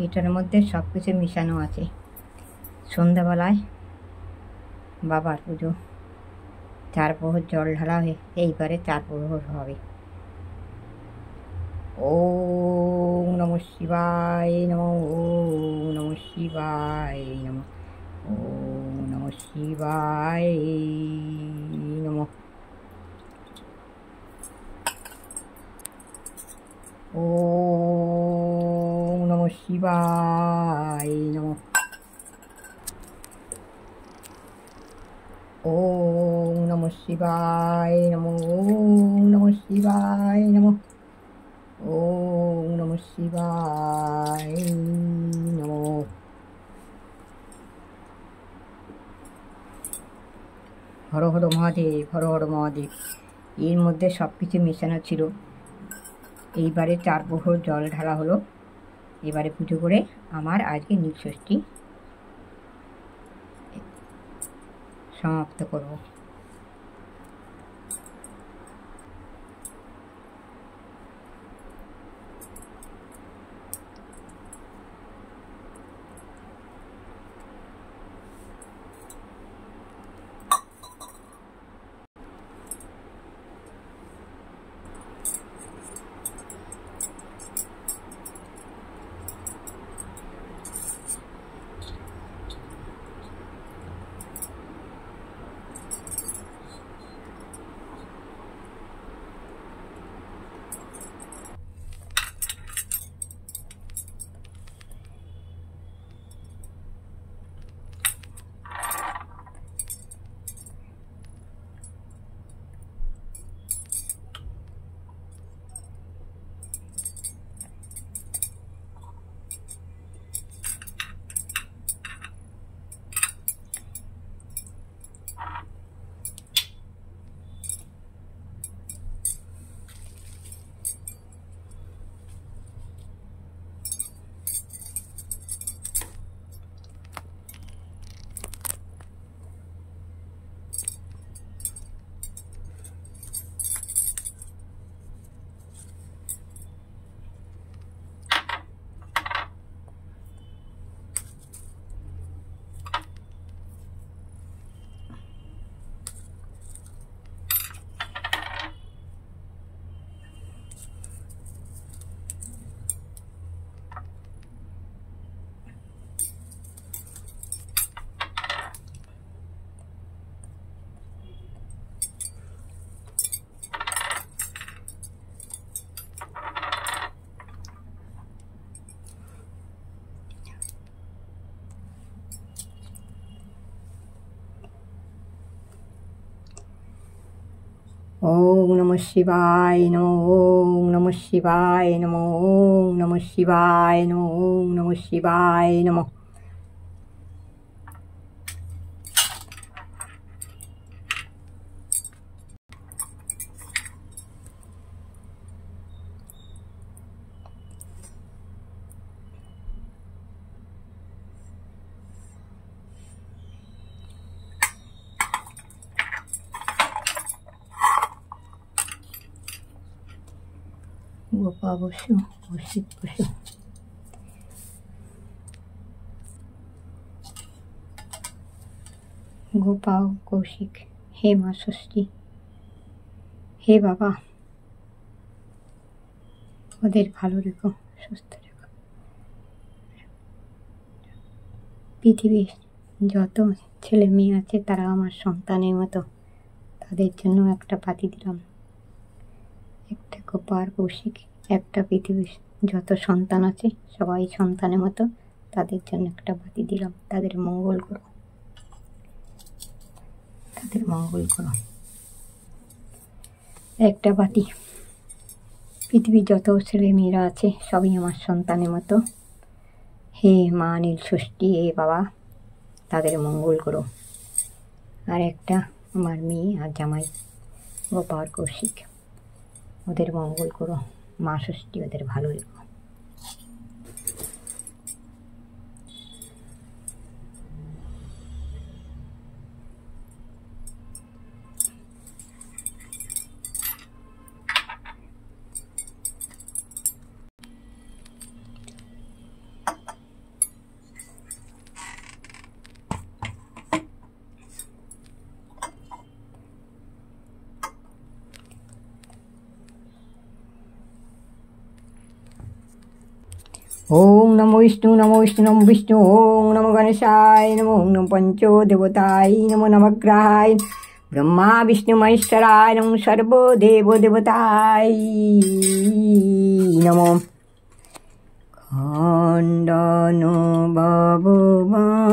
এটার মধ্যে সব কিছু মিশানো আছে। সন্ধ্যাবেলায় বাবার পুজো, 4 প্রহর জল ঢালা হয়ে এইবারে 4 প্রহর হবে। ওম নমঃ শিবায় নমঃ, ওম নমঃ শিবায় নমঃ, ওম নমঃ শিবায় নমঃ, ওম নমঃ শিবায় নমঃ, ওম নমঃ শিবায় নমঃ, ওম নমঃ শিবায় নমঃ, ওম নমঃ শিবায় নমঃ। হর হর মহাদেব, হর হর মহাদেব। এর মধ্যে সব কিছু মেশানো ছিল। এইবারে 4 প্রহর জল ঢালা হলো। এবারে পুজো করে আমার আজকে নীলষষ্ঠী সমাপ্ত করব। ওম নমঃ শিবায় নমঃ, ওম নমঃ শিবায় নমঃ, ওম নমঃ শিবায় নমঃ, ওম নমঃ শিবায় নমঃ। গোপা বসু, কৌশিক বসু। গোপা ও কৌশিক, হে মা ষষ্ঠী, হে বাবা, ওদের ভালো রেখো, সুস্থ রেখো। পৃথিবীর যত ছেলে মেয়ে আছে তারা আমার সন্তানের মতো, তাদের জন্য একটা পাতি দিলাম। একটা গোপা আর কৌশিক, একটা পৃথিবীর যত সন্তান আছে সবাই সন্তানের মতো, তাদের জন্য একটা বাতি দিলাম। তাদের মঙ্গল করো, তাদের মঙ্গল করো। একটা বাতি, পৃথিবীর যত ছেলে মেয়েরা আছে সবই আমার সন্তানের মতো। হে মা নীলষষ্ঠী, হে বাবা, তাদের মঙ্গল করো। আর একটা আমার মেয়ে আর জামাই গোপা আর কৌশিক, ওদের মঙ্গল করো। মা ষষ্ঠী ওদের ভালো রেখো। ওং নমো বিষ্ণু নমো বিষ্ণু, ওং নমো গণেশায় নমো, ওং নমো পঞ্চদেবতায় নমো নবগ্রহায় ব্রহ্মা বিষ্ণু মহেশ্বরায় নমো, সর্বদেবদেবতায় নমো। খণ্ডন ভববন্ধন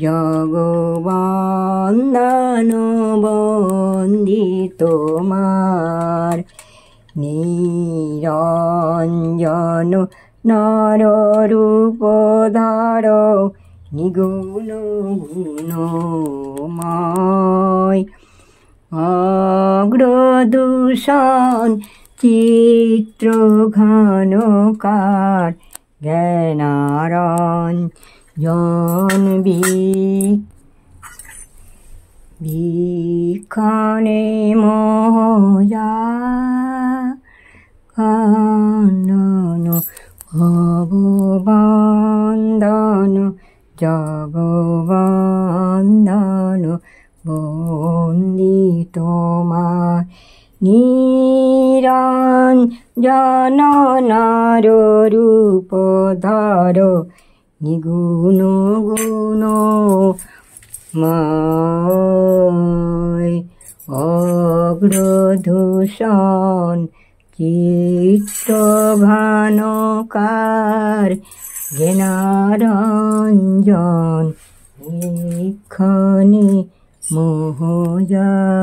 জগবন্দন বন্দি তোমার, নিরঞ্জন নররূপধর নিগুণ গুণময়, অগ্রদূষণ চিত্র ঘনকার জ্ঞানারঞ্জন বিক্ষণে মোজা, খণ্ডন ভববন্ধন জগবন্দন বন্দি তোমার, নিরঞ্জন নররূপধর নিগুণ গুণময়, অগ্রদূষণ চিত্ত ঘনকার জ্ঞানারঞ্জন বিক্ষণে মোহজার।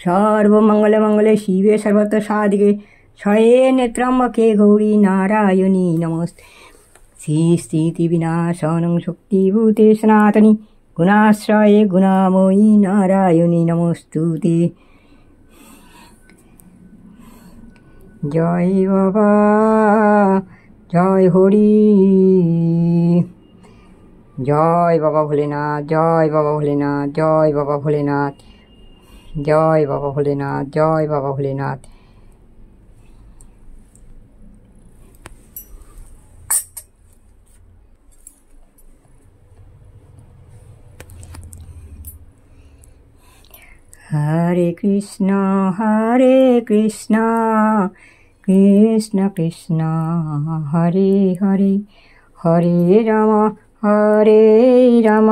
সর্বমঙ্গলে মঙ্গলে শিবে সর্বত্র সাধিকে শয়নে ত্র্যম্বকে গৌরী নারায়ণী নমস্তে। শ্রী বিনাশনং শক্তিভূতে সনাতনী গুণাশ্রয়ে গুণাময়ী নারায়ণী নমস্তুতে। জয় বাবা, জয় হরি, জয় বাবা ভোলেনাথ, জয় বাবা ভোলেনাথ, জয় বাবা ভোলেনাথ, জয় বাবা ভোলেনাথ, জয় বাবা ভোলেনাথ। হরে কৃষ্ণ কৃষ্ণ কৃষ্ণ হরে হরে, হরে রাম রাম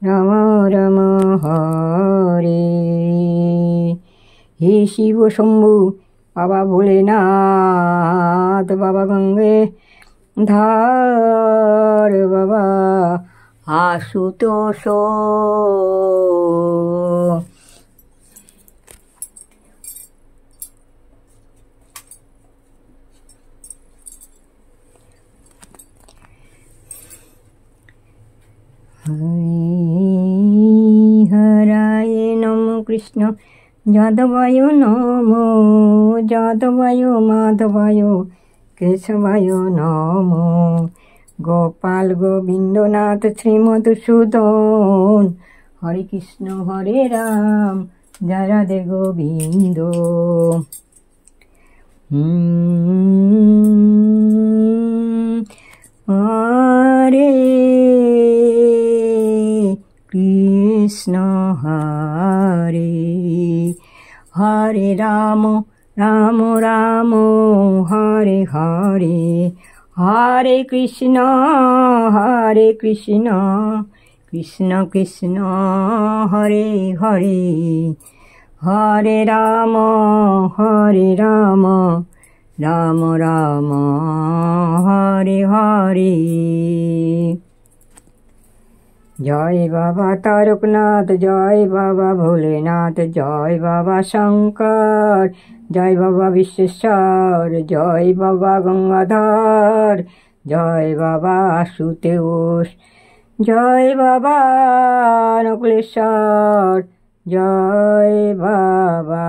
রাম রাম হরে। হে শিব শম্ভু বাবা ভোলেনাথ, বাবা গঙ্গে ধার, বাবা আশুতোষ, হরায় নমো কৃষ্ণ যাদবায় নমো, যাদবায় মাধবায় কেশবায় নমো, গোপাল গোবিন্দনাথ শ্রীমধুসূদন, হরে কৃষ্ণ হরে রাম জয় রাধে গোবিন্দ। হরে কৃষ্ণ হরে হরে রাম রাম রাম হরে হরে, হরে কৃষ্ণ কৃষ্ণ কৃষ্ণ হরে হরে, হরে রাম রাম রাম হরে হরে। জয় বাবা তারকনাথ, জয় বাবা ভোলেনাথ, জয় বাবা শঙ্কর, জয় বাবা বিশ্বেশ্বর, জয় বাবা গঙ্গাধর, জয় বাবা আশুতোষ, জয় বাবা নকুলেশ্বর, জয় বাবা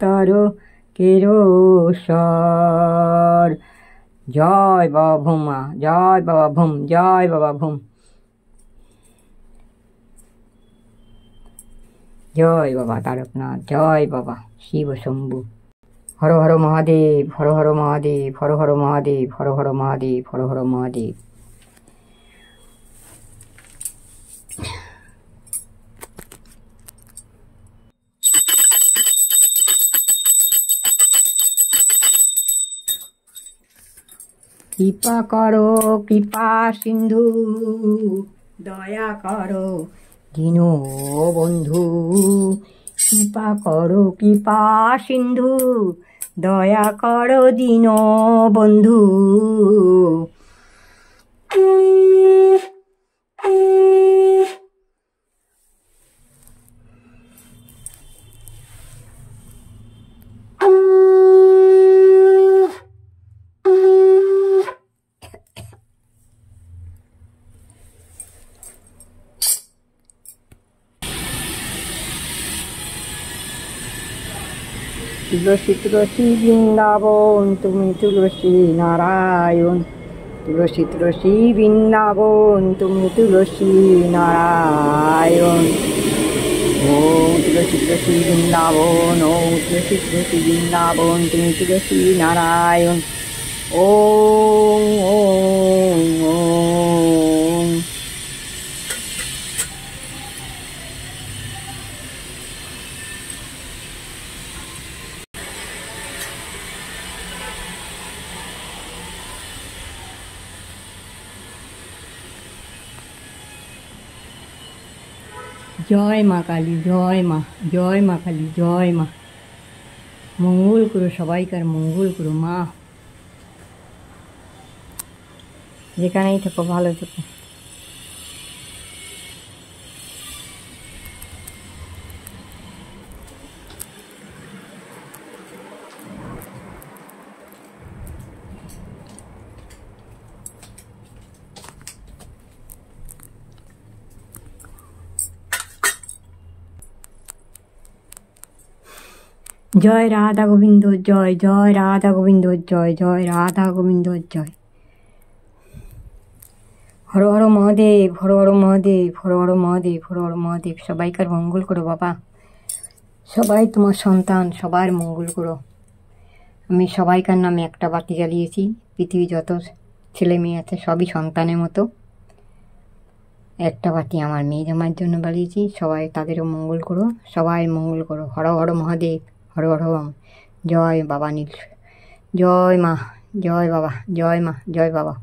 তারকেশ্বর, জয় বাবা ভূমা, জয় বাবা ভূম, জয় বাবা ভূম, জয় বাবা তারকনাথ, জয় বাবা শিব শম্ভু। হর হর মহাদেব, হর হর মহাদেব, হর হর মহাদেব, হর হর মহাদেব, হর হর মহাদেব। কৃপা করো কৃপা সিন্ধু, দয়া করো দীন বন্ধু। কৃপা করো কৃপা সিন্ধু, দয়া করো দীন বন্ধু। তুলসী তুলসী বৃন্দাবন, তুমি তুলসী নারায়ণ। তুলসী তুলসী বৃন্দাবন, তুমি তুলসী নারায়ণ। ওম তুলসী তুলসী বৃন্দাবন, ওম তুলসী তুলসী বৃন্দাবন, তুমি তুলসী নারায়ণ। ওম ওম ওম। জয় মা কালী, জয় মা, জয় মা কালী, জয় মা। মঙ্গল করো, সবাইকার মঙ্গল করো মা। যেখানেই থাকো ভালো থেকো। জয় রাধা গোবিন্দ জয়, জয় রাধা গোবিন্দ জয়, জয় রাধা গোবিন্দ জয়। হর হর মহাদেব, হর হর মহাদেব, হর হর মহাদেব, হর হর মহাদেব। সবাইকার মঙ্গল করো বাবা, সবাই তোমার সন্তান, সবার মঙ্গল করো। আমি সবাইকার নামে একটা বাতি জ্বালিয়েছি। পৃথিবী যত ছেলে মেয়ে আছে সবই সন্তানের মতো। একটা বাতি আমার মেয়ে জামাইয়ের জন্য জ্বালিয়েছি। সবাই তাদেরও মঙ্গল করো, সবাই মঙ্গল করো। হর হর মহাদেব, হর হর। জয় বাবা নীল, জয় মা, জয় বাবা, জয় মা, জয় বাবা।